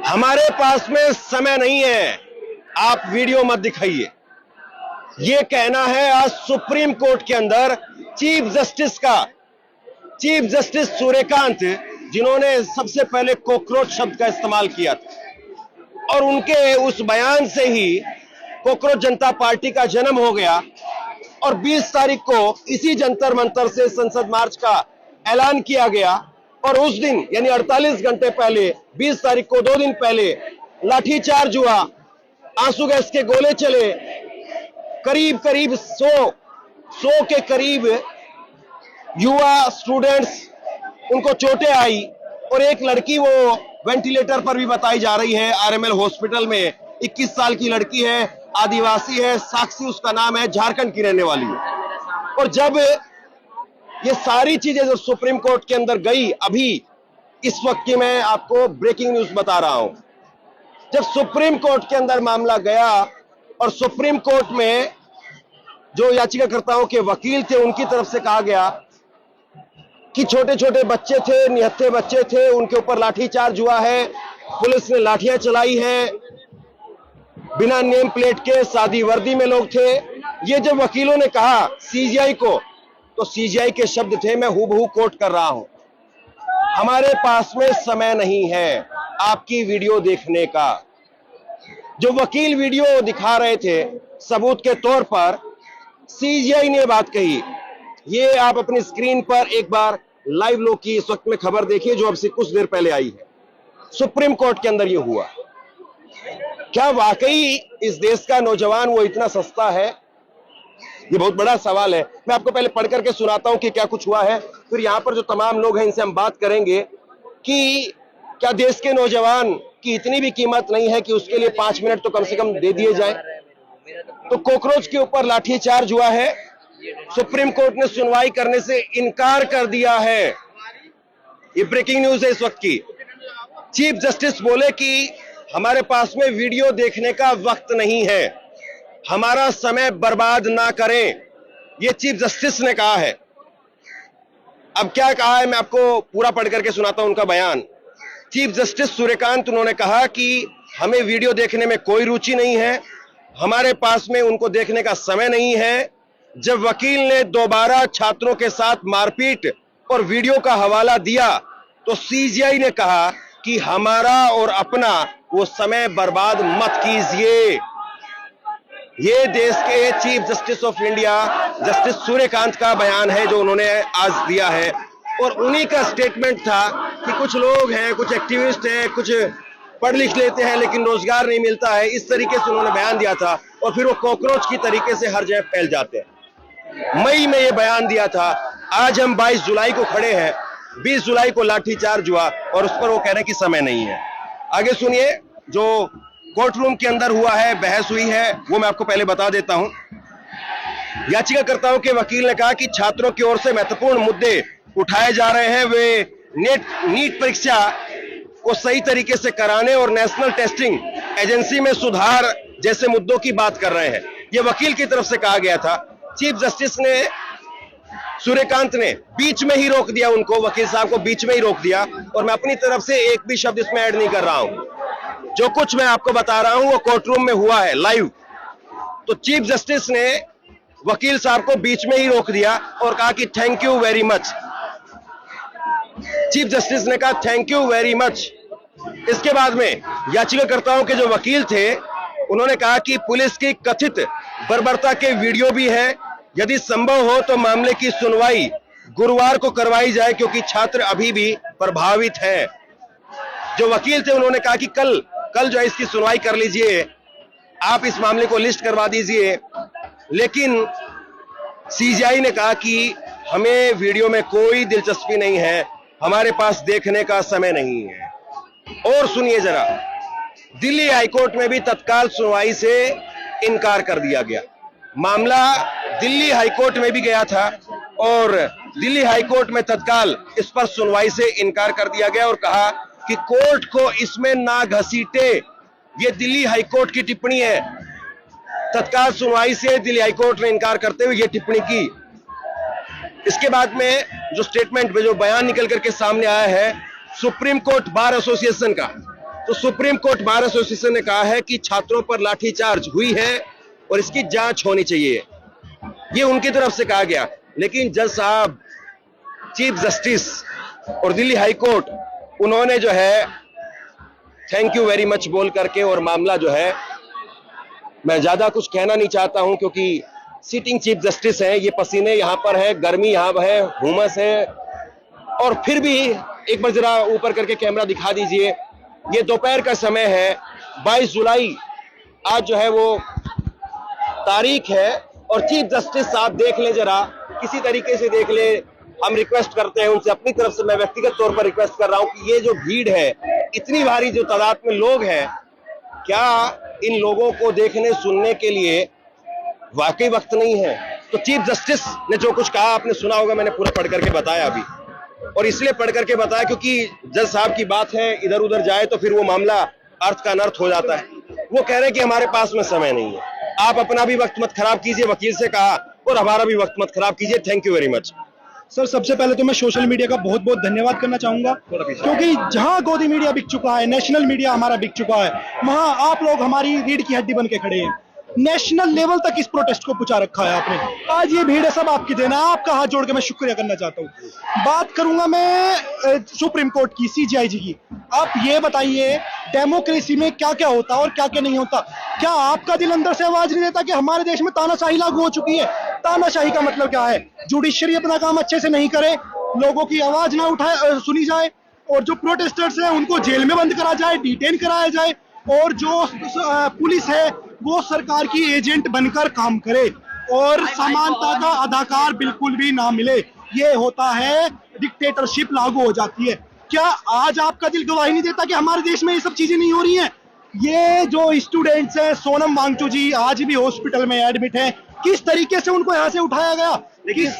हमारे पास में समय नहीं है, आप वीडियो मत दिखाइए। यह कहना है आज सुप्रीम कोर्ट के अंदर चीफ जस्टिस सूर्यकांत, जिन्होंने सबसे पहले कॉकरोच शब्द का इस्तेमाल किया था और उनके उस बयान से ही कॉकरोच जनता पार्टी का जन्म हो गया। और 20 तारीख को इसी जंतर मंतर से संसद मार्च का ऐलान किया गया और उस दिन यानी 48 घंटे पहले 20 तारीख को 2 दिन पहले लाठीचार्ज हुआ, आंसू गैस के गोले चले, करीब करीब 100 के करीब युवा स्टूडेंट्स उनको चोटें आई और एक लड़की वो वेंटिलेटर पर भी बताई जा रही है आरएमएल हॉस्पिटल में। 21 साल की लड़की है, आदिवासी है, साक्षी उसका नाम है, झारखंड की रहने वाली है। और जब ये सारी चीजें जो सुप्रीम कोर्ट के अंदर गई, अभी इस वक्त की मैं आपको ब्रेकिंग न्यूज बता रहा हूं, जब सुप्रीम कोर्ट के अंदर मामला गया और सुप्रीम कोर्ट में जो याचिकाकर्ताओं के वकील थे उनकी तरफ से कहा गया कि छोटे छोटे बच्चे थे, निहत्थे बच्चे थे, उनके ऊपर लाठीचार्ज हुआ है, पुलिस ने लाठियां चलाई है, बिना नेम प्लेट के सादी वर्दी में लोग थे। ये जब वकीलों ने कहा सीजीआई को, तो सीजीआई के शब्द थे, मैं हूबहू कोट कर रहा हूं, हमारे पास में समय नहीं है आपकी वीडियो देखने का। जो वकील वीडियो दिखा रहे थे सबूत के तौर पर, सीजीआई ने बात कही। ये आप अपनी स्क्रीन पर एक बार लाइव लो की इस वक्त में खबर देखिए जो अब से कुछ देर पहले आई है। सुप्रीम कोर्ट के अंदर ये हुआ। क्या वाकई इस देश का नौजवान वो इतना सस्ता है? ये बहुत बड़ा सवाल है। मैं आपको पहले पढ़ करके सुनाता हूं कि क्या कुछ हुआ है, फिर यहां पर जो तमाम लोग हैं इनसे हम बात करेंगे कि क्या देश के नौजवान की इतनी भी कीमत नहीं है कि उसके लिए 5 मिनट तो कम से कम दे दिए जाए। तो कॉकरोच के ऊपर लाठीचार्ज हुआ है, सुप्रीम कोर्ट ने सुनवाई करने से इनकार कर दिया है। ये ब्रेकिंग न्यूज है इस वक्त की। चीफ जस्टिस बोले कि हमारे पास में वीडियो देखने का वक्त नहीं है, हमारा समय बर्बाद ना करें, यह चीफ जस्टिस ने कहा है। अब क्या कहा है मैं आपको पूरा पढ़ करके सुनाता हूं उनका बयान। चीफ जस्टिस सूर्यकांत, उन्होंने कहा कि हमें वीडियो देखने में कोई रुचि नहीं है, हमारे पास में उनको देखने का समय नहीं है। जब वकील ने दोबारा छात्रों के साथ मारपीट और वीडियो का हवाला दिया तो सीजीआई ने कहा कि हमारा और अपना वो समय बर्बाद मत कीजिए। ये देश के chief justice of India justice Suryakant का बयान है जो उन्होंने आज दिया है। और उन्हीं का स्टेटमेंट था कि कुछ लोग हैं, कुछ एक्टिविस्ट हैं, कुछ पढ़ लिख लेते हैं लेकिन रोजगार नहीं मिलता है, इस तरीके से उन्होंने बयान दिया था और फिर वो कॉकरोच की तरीके से हर जगह फैल जाते हैं। मई में ये बयान दिया था। आज हम 22 जुलाई को खड़े हैं, 20 जुलाई को लाठीचार्ज हुआ और उस पर वो कह रहे हैं कि समय नहीं है। आगे सुनिए जो कोर्ट रूम के अंदर हुआ है, बहस हुई है, वो मैं आपको पहले बता देता हूं। याचिकाकर्ताओं के वकील ने कहा कि छात्रों की ओर से महत्वपूर्ण मुद्दे उठाए जा रहे हैं। वे नीट परीक्षा को सही तरीके से कराने और नेशनल टेस्टिंग एजेंसी में सुधार जैसे मुद्दों की बात कर रहे हैं। यह वकील की तरफ से कहा गया था। चीफ जस्टिस ने सूर्यकांत ने बीच में ही रोक दिया उनको, वकील साहब को बीच में ही रोक दिया और मैं अपनी तरफ से एक भी शब्द इसमें ऐड नहीं कर रहा हूं। जो कुछ मैं आपको बता रहा हूं वो कोर्ट रूम में हुआ है लाइव। तो चीफ जस्टिस ने वकील साहब को बीच में ही रोक दिया और कहा कि thank you very much. Chief justice ने कहा थैंक यू वेरी मच। इसके बाद में याचिकाकर्ताओं के जो वकील थे उन्होंने कहा कि पुलिस की कथित बर्बरता के वीडियो भी है, यदि संभव हो तो मामले की सुनवाई गुरुवार को करवाई जाए क्योंकि छात्र अभी भी प्रभावित है। जो वकील थे उन्होंने कहा कि कल जो है इसकी सुनवाई कर लीजिए, आप इस मामले को लिस्ट करवा दीजिए। लेकिन सीजीआई ने कहा कि हमें वीडियो में कोई दिलचस्पी नहीं है, हमारे पास देखने का समय नहीं है। और सुनिए जरा, दिल्ली हाईकोर्ट में भी तत्काल सुनवाई से इनकार कर दिया गया। मामला दिल्ली हाईकोर्ट में भी गया था और दिल्ली हाईकोर्ट में तत्काल इस पर सुनवाई से इनकार कर दिया गया और कहा कि कोर्ट को इसमें ना घसीटे। ये दिल्ली हाईकोर्ट की टिप्पणी है। तत्काल सुनवाई से दिल्ली हाईकोर्ट ने इनकार करते हुए ये टिप्पणी की। इसके बाद में जो स्टेटमेंट में जो बयान निकल करके सामने आया है सुप्रीम कोर्ट बार एसोसिएशन का, तो सुप्रीम कोर्ट बार एसोसिएशन ने कहा है कि छात्रों पर लाठीचार्ज हुई है और इसकी जांच होनी चाहिए, ये उनकी तरफ से कहा गया। लेकिन जज साहब, चीफ जस्टिस और दिल्ली हाई कोर्ट, उन्होंने जो है थैंक यू वेरी मच बोल करके और मामला जो है, मैं ज्यादा कुछ कहना नहीं चाहता हूं क्योंकि सिटिंग चीफ जस्टिस हैं, ये पसीने यहां पर है, गर्मी यहां है, हुमस है। और फिर भी एक बार जरा ऊपर करके कैमरा दिखा दीजिए, ये दोपहर का समय है, 22 जुलाई आज जो है वो तारीख है, और चीफ जस्टिस साहब देख ले जरा, किसी तरीके से देख ले। हम रिक्वेस्ट करते हैं उनसे, अपनी तरफ से मैं व्यक्तिगत तौर पर रिक्वेस्ट कर रहा हूं कि ये जो भीड़ है, इतनी भारी जो तादाद में लोग हैं, क्या इन लोगों को देखने सुनने के लिए वाकई वक्त नहीं है? तो चीफ जस्टिस ने जो कुछ कहा आपने सुना होगा, मैंने पूरा पढ़ करके बताया अभी, और इसलिए पढ़ करके बताया क्योंकि जज साहब की बात है, इधर उधर जाए तो फिर वो मामला अर्थ का अनर्थ हो जाता है। वो कह रहे हैं कि हमारे पास में समय नहीं है, आप अपना भी वक्त मत खराब कीजिए, वकील से कहा, और हमारा भी वक्त मत खराब कीजिए। Thank you very much. Sir, सबसे पहले तो मैं सोशल मीडिया का बहुत बहुत धन्यवाद करना चाहूंगा, क्योंकि जहां गोदी मीडिया बिक चुका है, नेशनल मीडिया हमारा बिक चुका है, वहां आप लोग हमारी रीढ़ की हड्डी बन के खड़े हैं। नेशनल लेवल तक इस प्रोटेस्ट को पहुंचा रखा है आपने। आज ये भीड़ है सब आपकी देना, आपका हाथ जोड़ के मैं शुक्रिया करना चाहता हूँ। बात करूंगा मैं सुप्रीम कोर्ट की, सीजेआईजी की। आप ये बताइए, डेमोक्रेसी में क्या क्या होता है और क्या क्या नहीं होता? क्या आपका दिल अंदर से आवाज नहीं देता कि हमारे देश में तानाशाही लागू हो चुकी है? तानाशाही का मतलब क्या है? जुडिशरी अपना काम अच्छे से नहीं करे, लोगों की आवाज ना उठाए, सुनी जाए, और जो प्रोटेस्टर्स हैं उनको जेल में बंद करा जाए, डिटेन कराया जाए, और जो पुलिस है वो सरकार की एजेंट बनकर काम करे, और समानता का अधिकार बिल्कुल भी ना मिले। ये होता है, डिक्टेटरशिप लागू हो जाती है। क्या आज आपका दिल गवाही नहीं देता कि हमारे देश में ये सब चीजें नहीं हो रही हैं? ये जो स्टूडेंट्स हैं, सोनम वांगचुक जी आज भी हॉस्पिटल में एडमिट हैं, किस तरीके से उनको यहाँ से उठाया गया? लेकिन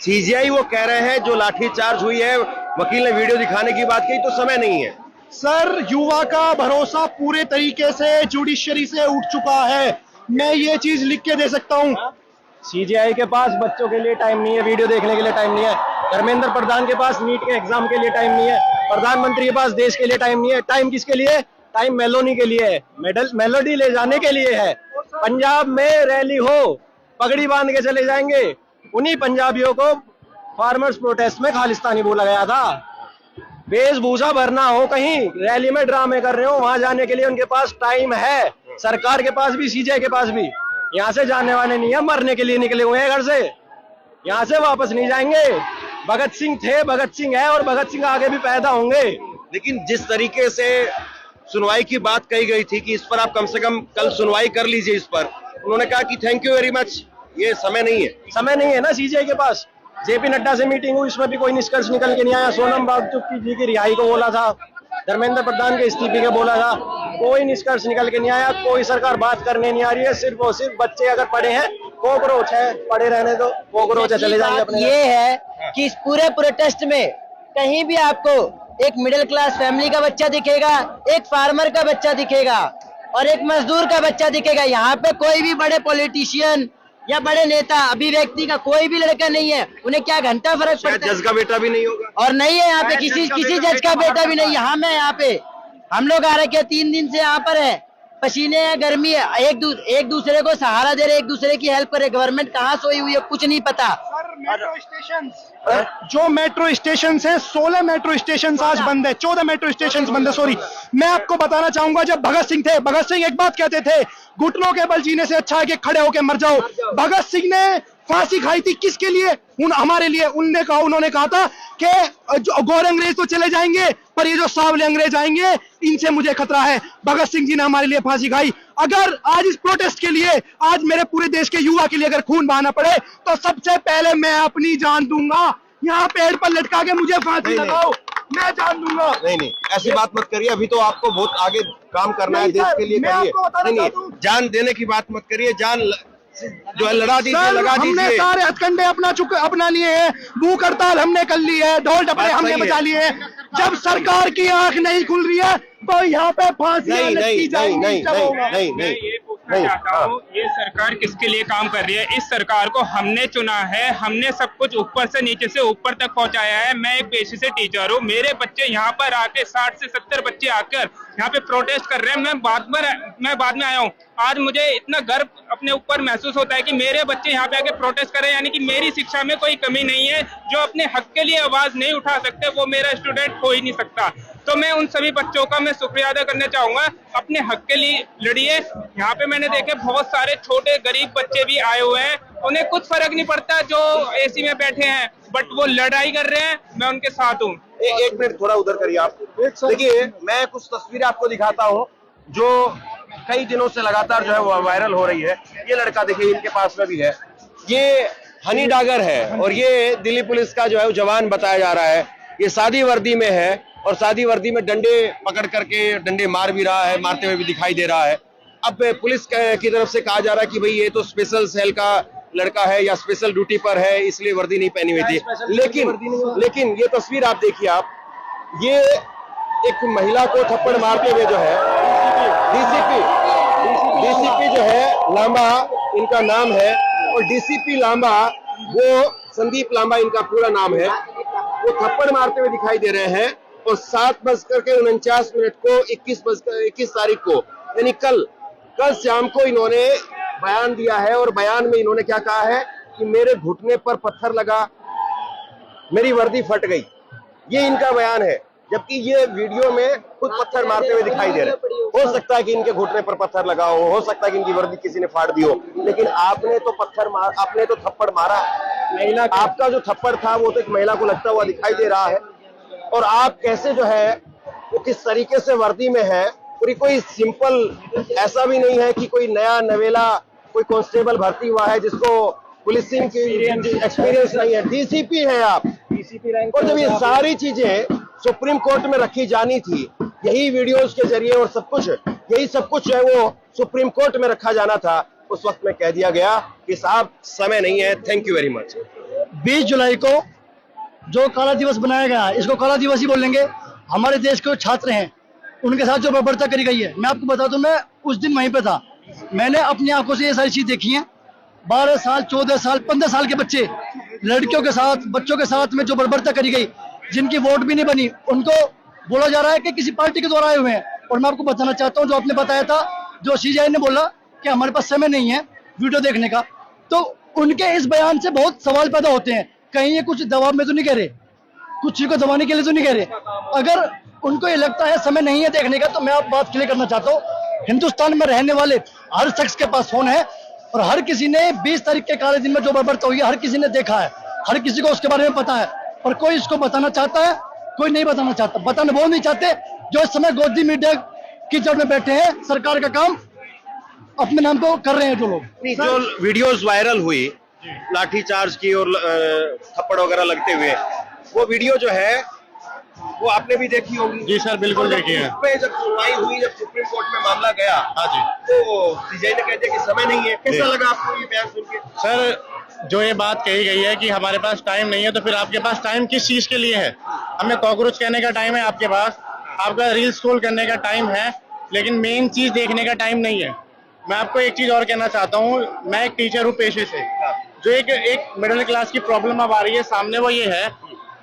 सीजीआई वो कह रहे हैं जो लाठीचार्ज हुई है, वकील ने वीडियो दिखाने की बात कही, तो समय नहीं है। सर, युवा का भरोसा पूरे तरीके से जुडिशरी से उठ चुका है, मैं ये चीज लिख के दे सकता हूँ। सीजीआई के पास बच्चों के लिए टाइम नहीं है, वीडियो देखने के लिए टाइम नहीं है। धर्मेंद्र प्रधान के पास नीट के एग्जाम के लिए टाइम नहीं है। प्रधानमंत्री के पास देश के लिए टाइम नहीं है। टाइम किसके लिए? टाइम मेलोनी के लिए है, मेलोडी ले जाने के लिए है। पंजाब में रैली हो, पगड़ी बांध के चले जाएंगे। उन्हीं पंजाबियों को फार्मर्स प्रोटेस्ट में खालिस्तानी बोला गया था। वेशभूषा भरना हो, कहीं रैली में ड्रामे कर रहे हो, वहां जाने के लिए उनके पास टाइम है। सरकार के पास भी, सीजीआई के पास भी। यहाँ से जाने वाले नहीं है, मरने के लिए निकले हुए हैं घर से, यहाँ से वापस नहीं जाएंगे। भगत सिंह थे, भगत सिंह है, और भगत सिंह आगे भी पैदा होंगे। लेकिन जिस तरीके से सुनवाई की बात कही गई थी कि इस पर आप कम से कम कल सुनवाई कर लीजिए, इस पर उन्होंने कहा कि थैंक यू वेरी मच, ये समय नहीं है। समय नहीं है ना सीजीआई के पास। जेपी नड्डा से मीटिंग हुई, इसमें भी कोई निष्कर्ष निकल के नहीं आया। सोनम वांगचुक जी की रिहाई को बोला था, धर्मेंद्र प्रधान के इस्तीफे के बोला था, कोई निष्कर्ष निकल के नहीं आया। कोई सरकार बात करने नहीं आ रही है। सिर्फ और सिर्फ बच्चे अगर पढ़े हैं, कॉकरोच है, पढ़े रहने दो, कॉकरोच है, चले जाएंगे अपने। ये है कि इस पूरे प्रोटेस्ट में कहीं भी आपको एक मिडिल क्लास फैमिली का बच्चा दिखेगा, एक फार्मर का बच्चा दिखेगा, और एक मजदूर का बच्चा दिखेगा। यहाँ पे कोई भी बड़े पॉलिटिशियन या बड़े नेता, अभिव्यक्ति का कोई भी लड़का नहीं है। उन्हें क्या घंटा फर्क पड़ता है? जज का बेटा भी नहीं होगा, और नहीं है यहाँ पे किसी जज का बेटा भी नहीं। यहाँ में यहाँ पे हम लोग आ रखे 3 दिन से यहाँ पर है, पसीने है, गर्मी है, एक दूसरे को सहारा दे रहे, एक दूसरे की हेल्प करे। गवर्नमेंट कहाँ सोई हुई है कुछ नहीं पता। मेट्रो स्टेशन, जो मेट्रो स्टेशन है, 16 मेट्रो स्टेशन आज बंद है, 14 मेट्रो स्टेशन बंद है। सॉरी, मैं आपको बताना चाहूंगा, जब भगत सिंह थे, भगत सिंह एक बात कहते थे, घुटनों के बल जीने से अच्छा है कि खड़े होकर मर जाओ। भगत सिंह ने फांसी खाई थी किसके लिए? हमारे लिए। उन्होंने कहा था कि जो गोरे अंग्रेज तो चले जाएंगे, पर ये जो सांवले अंग्रेज आएंगे, इनसे मुझे खतरा है। भगत सिंह जी ने हमारे लिए फांसी खाई। अगर आज इस प्रोटेस्ट के लिए, आज मेरे पूरे देश के युवा के लिए अगर खून बहाना पड़े, तो सबसे पहले मैं अपनी जान दूंगा। यहाँ पेड़ पर लटका के मुझे फांसी लगाओ, मैं जान दूंगा। नहीं, ऐसी बात मत करिए। अभी तो आपको बहुत आगे काम करना है, देश के लिए करिए। नहीं, जान देने की बात मत करिए। जान जो है लड़ा दीजिए, लगा दीजिए। हमने सारे हथकंडे अपना लिए हैं, भूख हड़ताल हमने कर ली है, ढोल डपरे हमने बजा लिए हैं। जब सरकार की आंख नहीं खुल रही है, तो यहाँ पे फांसी नहीं, नहीं, चाहता हूँ ये सरकार किसके लिए काम कर रही है। इस सरकार को हमने चुना है, हमने सब कुछ ऊपर से नीचे से ऊपर तक पहुंचाया है। मैं एक पेशे से टीचर हूँ, मेरे बच्चे यहाँ पर आके 60 से 70 बच्चे आकर यहाँ पे प्रोटेस्ट कर रहे हैं। मैं बाद में आया हूँ। आज मुझे इतना गर्व अपने ऊपर महसूस होता है कि मेरे बच्चे यहाँ पे आके प्रोटेस्ट कर रहे हैं, यानी कि मेरी शिक्षा में कोई कमी नहीं है। जो अपने हक के लिए आवाज नहीं उठा सकते वो मेरा स्टूडेंट हो ही नहीं सकता। तो मैं उन सभी बच्चों का मैं शुक्रिया अदा करना चाहूंगा, अपने हक के लिए लड़िए। यहाँ पे मैंने देखे बहुत सारे छोटे गरीब बच्चे भी आए हुए हैं, उन्हें कुछ फर्क नहीं पड़ता जो एसी में बैठे हैं, बट वो लड़ाई कर रहे हैं, मैं उनके साथ हूँ। एक मिनट थोड़ा उधर करिए आप। देखिए, मैं कुछ तस्वीरें आपको दिखाता हूँ जो कई दिनों से लगातार जो है वो वायरल हो रही है। ये लड़का देखिए, इनके पास में भी है, ये हनी डागर है और ये दिल्ली पुलिस का जो है वो जवान बताया जा रहा है। ये सादी वर्दी में है और सादी वर्दी में डंडे पकड़ करके डंडे मार भी रहा है, मारते हुए भी दिखाई दे रहा है। अब पुलिस की तरफ से कहा जा रहा है कि भाई ये तो स्पेशल सेल का लड़का है या स्पेशल ड्यूटी पर है, इसलिए वर्दी नहीं पहनी हुई थी। लेकिन ये तस्वीर आप देखिए, आप ये एक महिला को थप्पड़ मारते हुए जो है डीसीपी जो है लांबा इनका नाम है, और डीसीपी लांबा वो संदीप लांबा इनका पूरा नाम है, वो थप्पड़ मारते हुए दिखाई दे रहे हैं। और 7:49 को 21 तारीख को यानी कल शाम को इन्होंने बयान दिया है, और बयान में इन्होंने क्या कहा है कि मेरे घुटने पर पत्थर लगा, मेरी वर्दी फट गई, ये इनका बयान है। जबकि ये वीडियो में खुद पत्थर मारते हुए दिखाई दे रहे हैं। हो सकता है कि इनके घुटने पर पत्थर लगा हो सकता है कि इनकी वर्दी किसी ने फाड़ दी हो, लेकिन आपने तो आपने तो थप्पड़ मारा। महिला, आपका जो थप्पड़ था वो तो एक महिला को लगता हुआ दिखाई दे रहा है, और आप कैसे जो है वो किस तरीके से वर्दी में है। और कोई सिंपल ऐसा भी नहीं है कि कोई नया नवेला कोई कांस्टेबल भर्ती हुआ है जिसको पुलिसिंग की एक्सपीरियंस नहीं है। डीसीपी है आप, डीसीपी रैंक। और जब ये सारी चीजें सुप्रीम कोर्ट में रखी जानी थी, यही वीडियोस के जरिए और सब कुछ, यही सब कुछ है वो सुप्रीम कोर्ट में रखा जाना था, उस वक्त में कह दिया गया कि साहब समय नहीं है, थैंक यू वेरी मच। 20 जुलाई को जो काला दिवस बनाया गया है, इसको काला दिवस ही बोलेंगे। हमारे देश के छात्र हैं, उनके साथ जो बर्बरता करी गई है, मैं आपको बता दूं, मैं उस दिन वहीं पे था। मैंने अपनी आंखों से ये सारी चीज देखी है। 12 साल 14 साल 15 साल के बच्चे, लड़कियों के साथ, बच्चों के साथ में जो बर्बरता करी गई, जिनकी वोट भी नहीं बनी, उनको बोला जा रहा है कि किसी पार्टी के द्वारा आए हुए हैं। और मैं आपको बताना चाहता हूँ, जो आपने बताया था, जो सीजीआई ने बोला कि हमारे पास समय नहीं है वीडियो देखने का, तो उनके इस बयान से बहुत सवाल पैदा होते हैं। कहीं ये कुछ दबाव में तो नहीं कह रहे, कुछ चीज को दबाने के लिए तो नहीं कह रहे। अगर उनको ये लगता है समय नहीं है देखने का, तो मैं आप बात क्लियर करना चाहता हूँ, हिंदुस्तान में रहने वाले हर शख्स के पास फोन है, और हर किसी ने 20 तारीख के काले दिन में जो बर्बरता हुई है, हर किसी ने देखा है, हर किसी को उसके बारे में पता है। और कोई इसको बताना चाहता है, कोई नहीं बताना चाहता। बताना वो नहीं चाहते जो इस समय गोदी मीडिया की जड़ में बैठे हैं, सरकार का काम अपने नाम को कर रहे हैं जो लोग। जो वीडियोस वायरल हुई लाठीचार्ज की और थप्पड़ वगैरह लगते हुए, वो वीडियो जो है वो आपने भी देखी होगी। जी सर, बिल्कुल देखी है। पे जब सुनवाई हुई, जब सुप्रीम कोर्ट में मामला गया, हाँ जी, तो सीजीआई ने कह दिया कि समय नहीं है। कैसा लगा आपको ये बयान सुन के? सर जो ये बात कही गई है कि हमारे पास टाइम नहीं है, तो फिर आपके पास टाइम किस चीज के लिए है? हमें कॉकरोच कहने का टाइम है आपके पास, आपका रील स्क्रॉल करने का टाइम है, लेकिन मेन चीज देखने का टाइम नहीं है। मैं आपको एक चीज और कहना चाहता हूँ, मैं एक टीचर हूँ पेशे से। जो एक मिडिल क्लास की प्रॉब्लम अब आ रही है सामने, वो ये है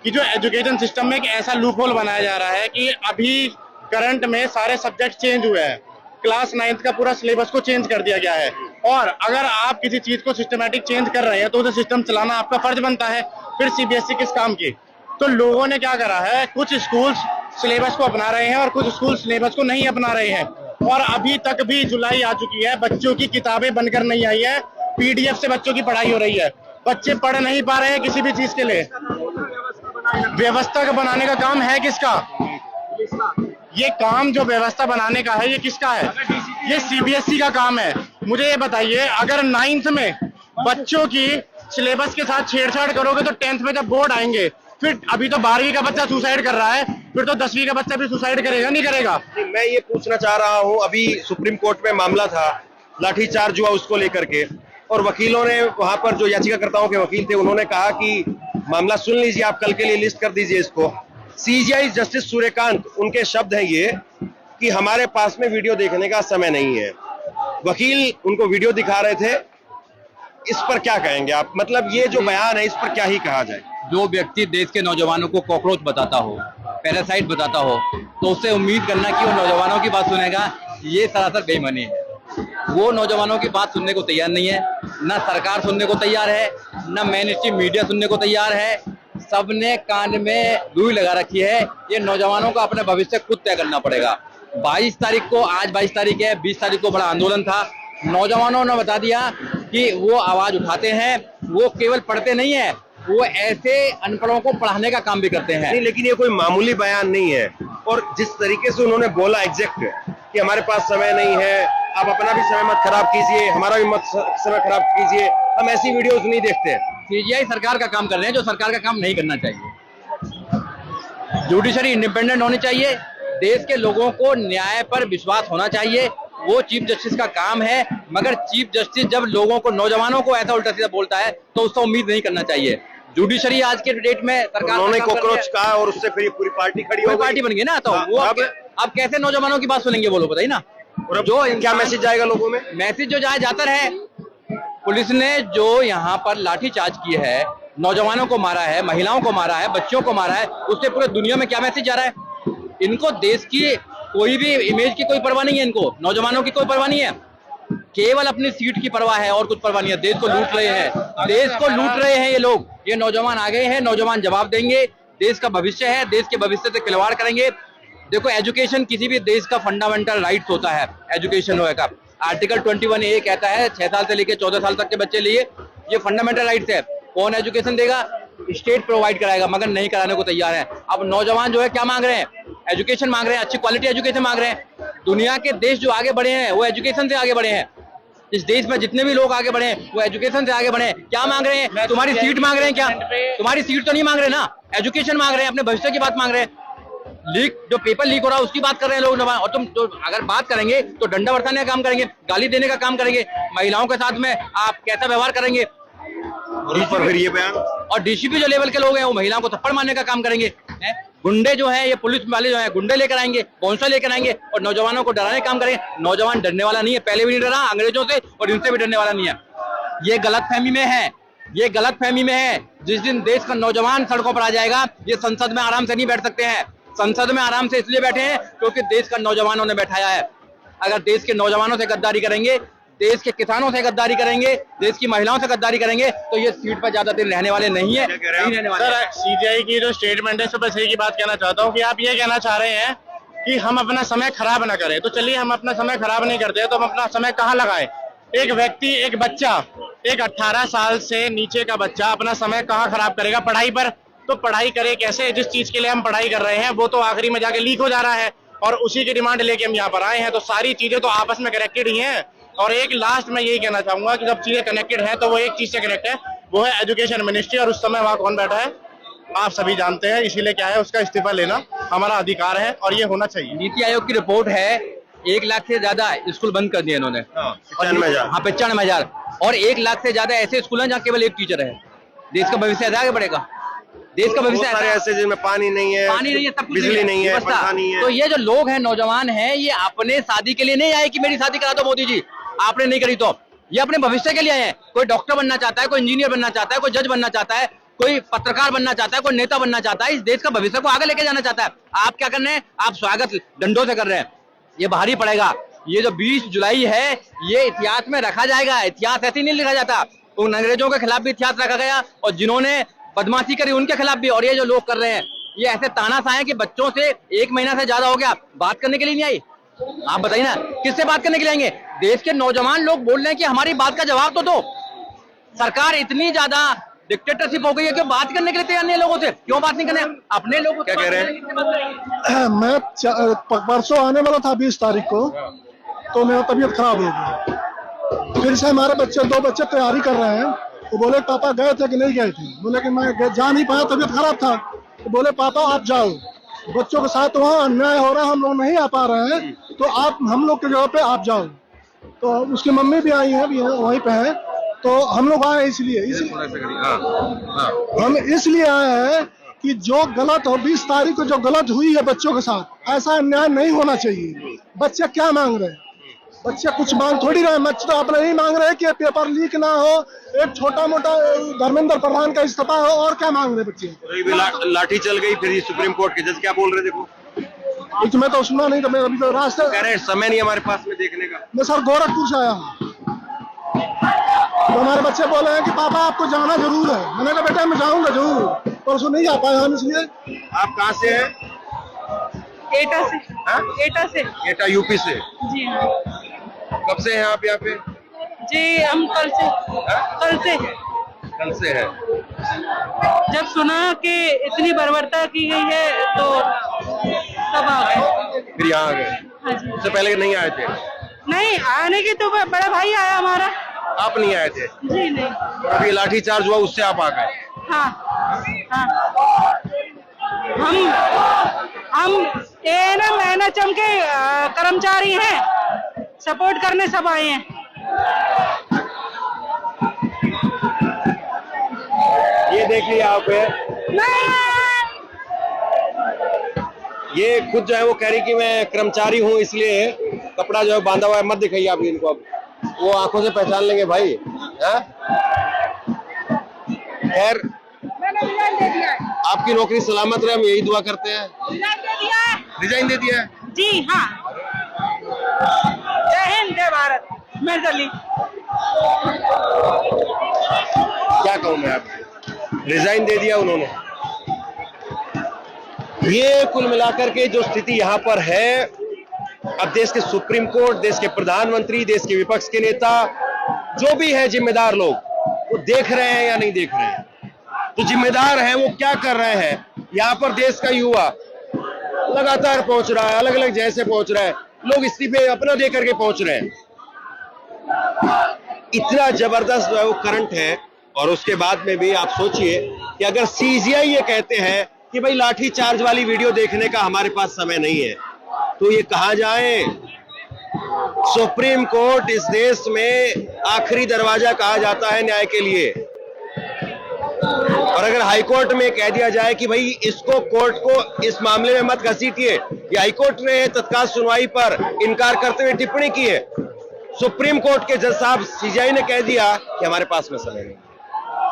कि जो एजुकेशन सिस्टम में एक ऐसा लूप होल बनाया जा रहा है कि अभी करंट में सारे सब्जेक्ट चेंज हुए हैं। क्लास 9th का पूरा सिलेबस को चेंज कर दिया गया है, और अगर आप किसी चीज को सिस्टमेटिक चेंज कर रहे हैं तो उसे सिस्टम चलाना आपका फर्ज बनता है। फिर सीबीएसई किस काम की? तो लोगों ने क्या करा है, कुछ स्कूल सिलेबस को अपना रहे हैं और कुछ स्कूल सिलेबस को नहीं अपना रहे हैं। और अभी तक भी जुलाई आ चुकी है, बच्चों की किताबें बनकर नहीं आई है, पीडीएफ से बच्चों की पढ़ाई हो रही है। बच्चे पढ़ नहीं पा रहे हैं किसी भी चीज के लिए। व्यवस्था का बनाने का काम है किसका? ये काम जो व्यवस्था बनाने का है, ये किसका है? ये सीबीएसई का काम है। मुझे ये बताइए, अगर 9th में बच्चों की सिलेबस के साथ छेड़छाड़ करोगे तो 10th में जब बोर्ड आएंगे, फिर अभी तो 12वीं का बच्चा सुसाइड कर रहा है, फिर तो 10वीं का बच्चा भी सुसाइड करेगा नहीं करेगा? मैं ये पूछना चाह रहा हूँ, अभी सुप्रीम कोर्ट में मामला था, लाठीचार्ज हुआ उसको लेकर के, और वकीलों ने वहां पर जो याचिकाकर्ताओं के वकील थे, उन्होंने कहा कि मामला सुन लीजिए, आप कल के लिए लिस्ट कर दीजिए इसको। सीजीआई जस्टिस सूर्यकांत, उनके शब्द हैं ये कि हमारे पास में वीडियो देखने का समय नहीं है। वकील उनको वीडियो दिखा रहे थे, इस पर क्या कहेंगे आप? मतलब ये जो बयान है, इस पर क्या ही कहा जाए? जो व्यक्ति देश के नौजवानों को कॉकरोच बताता हो, पैरासाइट बताता हो, तो उससे उम्मीद करना कि वो नौजवानों की बात सुनेगा, ये सरासर बेईमानी है। वो नौजवानों की बात सुनने को तैयार नहीं है, ना सरकार सुनने को तैयार है, ना मेन स्ट्रीम मीडिया सुनने को तैयार है। सबने कान में रुई लगा रखी है। ये नौजवानों का अपना भविष्य खुद तय करना पड़ेगा। 22 तारीख को, आज 22 तारीख है, 20 तारीख को बड़ा आंदोलन था। नौजवानों ने बता दिया कि वो आवाज उठाते हैं, वो केवल पढ़ते नहीं है, वो ऐसे अनपढ़ों को पढ़ाने का काम भी करते हैं। नहीं, लेकिन ये कोई मामूली बयान नहीं है। और जिस तरीके से उन्होंने बोला एग्जैक्ट कि हमारे पास समय नहीं है, आप अपना भी समय मत खराब कीजिए, हमारा भी मत समय खराब कीजिए, हम ऐसी वीडियोस नहीं देखते। सीजीआई सरकार का काम कर रहे हैं जो सरकार का काम नहीं करना चाहिए। जुडिशरी इंडिपेंडेंट होनी चाहिए, देश के लोगों को न्याय पर विश्वास होना चाहिए, वो चीफ जस्टिस का काम है। मगर चीफ जस्टिस जब लोगों को, नौजवानों को ऐसा उल्टा सीधा बोलता है तो उससे उम्मीद नहीं करना चाहिए। जुडिशरी आज के डेट में सरकार उन्होंने कॉकरोच कहा और उससे फिर पूरी पार्टी खड़ी हो गई, पार्टी बन गई ना, तो वो अब कैसे नौजवानों की बात सुनेंगे वो लोग, बताइए ना। और जो क्या मैसेज जाएगा लोगों में? मैसेज जो जाता है, पुलिस ने जो यहाँ पर लाठीचार्ज की है, नौजवानों को मारा है, महिलाओं को मारा है, बच्चों को मारा है, उससे पूरे दुनिया में क्या मैसेज जा रहा है? इनको देश की कोई भी इमेज की कोई परवाह नहीं है, इनको नौजवानों की कोई परवाह नहीं है, केवल अपनी सीट की परवाह है और कुछ परवाह नहीं है। देश को लूट रहे हैं, देश को लूट रहे हैं ये लोग। ये नौजवान आ गए हैं, नौजवान जवाब देंगे। देश का भविष्य है, देश के भविष्य से खिलवाड़ करेंगे। देखो, एजुकेशन किसी भी देश का फंडामेंटल राइट्स होता है, एजुकेशन होगा। आर्टिकल 21A कहता है 6 साल से लेकर 14 साल तक के बच्चे लिए ये फंडामेंटल राइट्स है। कौन एजुकेशन देगा? स्टेट प्रोवाइड कराएगा, मगर नहीं कराने को तैयार है। अब नौजवान जो है क्या मांग रहे हैं? एजुकेशन मांग रहे हैं, अच्छी क्वालिटी एजुकेशन मांग रहे हैं। दुनिया के देश जो आगे बढ़े हैं वो एजुकेशन से आगे बढ़े हैं। इस देश में जितने भी लोग आगे बढ़े हैं वो एजुकेशन से आगे बढ़े हैं। क्या मांग रहे हैं? तुम्हारी सीट मांग रहे हैं क्या? तुम्हारी सीट तो नहीं मांग रहे ना, एजुकेशन मांग रहे हैं, अपने भविष्य की बात मांग रहे हैं। लीक, जो पेपर लीक हो रहा है उसकी बात कर रहे हैं लोग। और तुम तो अगर बात करेंगे तो डंडा बरसाने का काम करेंगे, गाली देने का काम करेंगे, महिलाओं के साथ में आप कैसा व्यवहार करेंगे। और फिर ये बयान, और डीसीपी जो लेवल के लोग हैं वो महिलाओं को थप्पड़ मारने का काम करेंगे। गुंडे जो है, ये पुलिस वाले जो है, गुंडे लेकर आएंगे, कौंसल लेकर आएंगे और नौजवानों को डराने का काम करेंगे। नौजवान डरने वाला नहीं है, पहले भी नहीं डरा अंग्रेजों से और इनसे भी डरने वाला नहीं है। ये गलतफहमी में है, ये गलतफहमी में है। जिस दिन देश का नौजवान सड़कों पर आ जाएगा, ये संसद में आराम से नहीं बैठ सकते हैं। संसद में आराम से इसलिए बैठे हैं क्योंकि देश का नौजवानों ने बैठाया है। अगर देश के नौजवानों से गद्दारी करेंगे, देश के किसानों से गद्दारी करेंगे, देश की महिलाओं से गद्दारी करेंगे तो ये सीट पर ज्यादा दिन रहने वाले नहीं है। सर, सीजीआई की जो स्टेटमेंट है, सब बस एक ही बात कहना चाहता हूँ कि आप ये कहना चाह रहे हैं कि हम अपना समय खराब ना करें। तो चलिए, हम अपना समय खराब नहीं करते तो हम अपना समय कहाँ लगाएं? एक व्यक्ति, एक बच्चा, एक 18 साल से नीचे का बच्चा अपना समय कहाँ खराब करेगा? पढ़ाई पर। तो पढ़ाई करे कैसे? जिस चीज के लिए हम पढ़ाई कर रहे हैं वो तो आखिरी में जाके लीक हो जा रहा है और उसी की डिमांड लेके हम यहाँ पर आए हैं। तो सारी चीजें तो आपस में कनेक्टेड ही हैं। और एक लास्ट में यही कहना चाहूंगा कि जब चीजें कनेक्टेड है तो वो एक चीज से कनेक्ट है, वो है एजुकेशन मिनिस्ट्री। और उस समय वहाँ कौन बैठा है आप सभी जानते हैं, इसीलिए क्या है, उसका इस्तीफा लेना हमारा अधिकार है और ये होना चाहिए। नीति आयोग की रिपोर्ट है 1 लाख से ज्यादा स्कूल बंद कर दिए इन्होंने। 95,000 और 1 लाख से ज्यादा ऐसे स्कूल हैं जहाँ केवल एक टीचर है। देश का भविष्य ऐसा आगे बढ़ेगा? देश का भविष्य ऐसे जिसमें पानी नहीं है, सब कुछ बिजली नहीं है, पंखा नहीं है। तो ये जो लोग हैं, नौजवान हैं, ये अपने शादी के लिए नहीं आए कि मेरी शादी करा दो मोदी जी, आपने नहीं करी तो। ये अपने भविष्य के लिए आए हैं। कोई डॉक्टर बनना चाहता है, कोई इंजीनियर बनना चाहता है, कोई जज बनना चाहता है, कोई पत्रकार बनना चाहता है, कोई नेता बनना चाहता है, इस देश का भविष्य को आगे लेके जाना चाहता है। आप क्या कर रहे हैं? आप स्वागत डंडों से कर रहे हैं। ये भारी पड़ेगा। ये जो 20 जुलाई है ये इतिहास में रखा जाएगा। इतिहास ऐसे नहीं लिखा जाता। उन अंग्रेजों के खिलाफ भी इतिहास रखा गया और जिन्होंने बदमाशी करी उनके खिलाफ भी। और ये जो लोग कर रहे हैं ये ऐसे तानाशाह हैं कि बच्चों से 1 महीना से ज्यादा हो गया, बात करने के लिए नहीं आई। आप बताइए ना, किससे बात करने के लिए आएंगे? देश के नौजवान लोग बोल रहे हैं कि हमारी बात का जवाब तो दो। सरकार इतनी ज्यादा डिक्टेटरशिप हो गई है कि बात करने के लिए तैयार नहीं है लोगों से। क्यों बात नहीं करने? अपने लोग क्या कह रहे हैं? मैं परसों आने वाला था 20 तारीख को, तो मेरा तबीयत खराब हो गया। फिर से हमारे बच्चे, 2 बच्चे तैयारी कर रहे हैं। तो बोले पापा गए थे कि नहीं गए थे? बोले कि मैं जा नहीं पाया, तबीयत खराब था। तो बोले पापा आप जाओ, बच्चों के साथ वहाँ अन्याय हो रहा है, हम लोग नहीं आ पा रहे हैं, तो आप हम लोग के जगह पे आप जाओ। तो उसकी मम्मी भी आई है, वहीं पे है। तो हम लोग आए इसलिए हम इसलिए आए हैं कि जो गलत हो, 20 तारीख को जो गलत हुई है बच्चों के साथ, ऐसा अन्याय नहीं होना चाहिए। बच्चे क्या मांग रहे हैं? बच्चे कुछ मांग थोड़ी रहे, बच्चे तो अपना नहीं मांग रहे कि पेपर लीक ना हो, एक छोटा मोटा धर्मेंद्र प्रधान का इस्तीफा हो, और क्या मांग रहे बच्चे। लाठी चल गई, फिर सुप्रीम कोर्ट के जज क्या बोल रहे, देखो कुछ मैं तो सुना नहीं था, मैं अभी तो रास्ते कह रहे समय नहीं हमारे पास में देखने का। मैं सर गोरखपुर से आया हूँ, तो हमारे बच्चे बोले हैं कि पापा आपको जाना जरूर है। मैंने कहा बेटा मैं जाऊंगा जरूर, परसों नहीं जा पाया हम, इसलिए। आप कहाँ से हैं? एटा से। एटा से। एटा यूपी से। जी हाँ। कब से हैं आप यहाँ पे? जी हम कल से। कल से है। जब सुना कि इतनी बर्बरता की गई है तो तब आ गए। फिर यहाँ आ गए? हाँ जी। उससे पहले नहीं आए थे? नहीं आने की तो बड़ा भाई आया हमारा। आप नहीं आए थे? जी नहीं। अभी लाठी चार्ज हुआ उससे आप आ गए? हाँ हाँ। हम ये ना मैनाचम के कर्मचारी हैं, सपोर्ट करने सब आए हैं। ये देख लिया आप, ये खुद जो है वो कह रही कि मैं कर्मचारी हूँ इसलिए कपड़ा जो है बांधा हुआ है, मत दिखाइए आप इनको, अब वो आंखों से पहचान लेंगे भाई। खैर आपकी नौकरी सलामत रहे, हम यही दुआ करते हैं। रिजाइन दे दिया है? जी हाँ। जय हिंद जय भारत। मैं चली। क्या कहूँ मैं आपको, रिजाइन दे दिया उन्होंने। ये कुल मिलाकर के जो स्थिति यहाँ पर है, अब देश के सुप्रीम कोर्ट, देश के प्रधानमंत्री, देश के विपक्ष के नेता, जो भी है जिम्मेदार लोग, वो देख रहे हैं या नहीं देख रहे हैं? तो जिम्मेदार हैं वो क्या कर रहे हैं? यहाँ पर देश का युवा लगातार पहुंच रहा है, अलग अलग जगह से पहुंच रहा है, लोग इस्तीफे अपना दे करके पहुंच रहे हैं। इतना जबरदस्त जो है वो करंट है, और उसके बाद में भी आप सोचिए कि अगर सीजीआई ये कहते हैं कि भाई लाठी चार्ज वाली वीडियो देखने का हमारे पास समय नहीं है, तो ये कहां जाए? सुप्रीम कोर्ट इस देश में आखिरी दरवाजा कहा जाता है न्याय के लिए, और अगर हाईकोर्ट में कह दिया जाए कि भाई इसको, कोर्ट को इस मामले में मत घसीटिए, ये हाईकोर्ट ने तत्काल सुनवाई पर इनकार करते हुए टिप्पणी की है, सुप्रीम कोर्ट के जज साहब सीजीआई ने कह दिया कि हमारे पास में समय नहीं।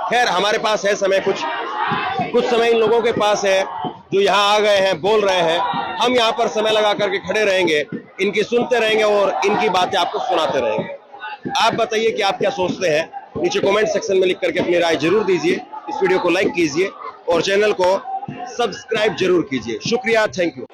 खैर हमारे पास है समय, कुछ समय इन लोगों के पास है जो यहाँ आ गए हैं, बोल रहे हैं। हम यहाँ पर समय लगा करके खड़े रहेंगे, इनकी सुनते रहेंगे और इनकी बातें आपको सुनाते रहेंगे। आप बताइए कि आप क्या सोचते हैं, नीचे कमेंट सेक्शन में लिख करके अपनी राय जरूर दीजिए। इस वीडियो को लाइक कीजिए और चैनल को सब्सक्राइब जरूर कीजिए। शुक्रिया, थैंक यू।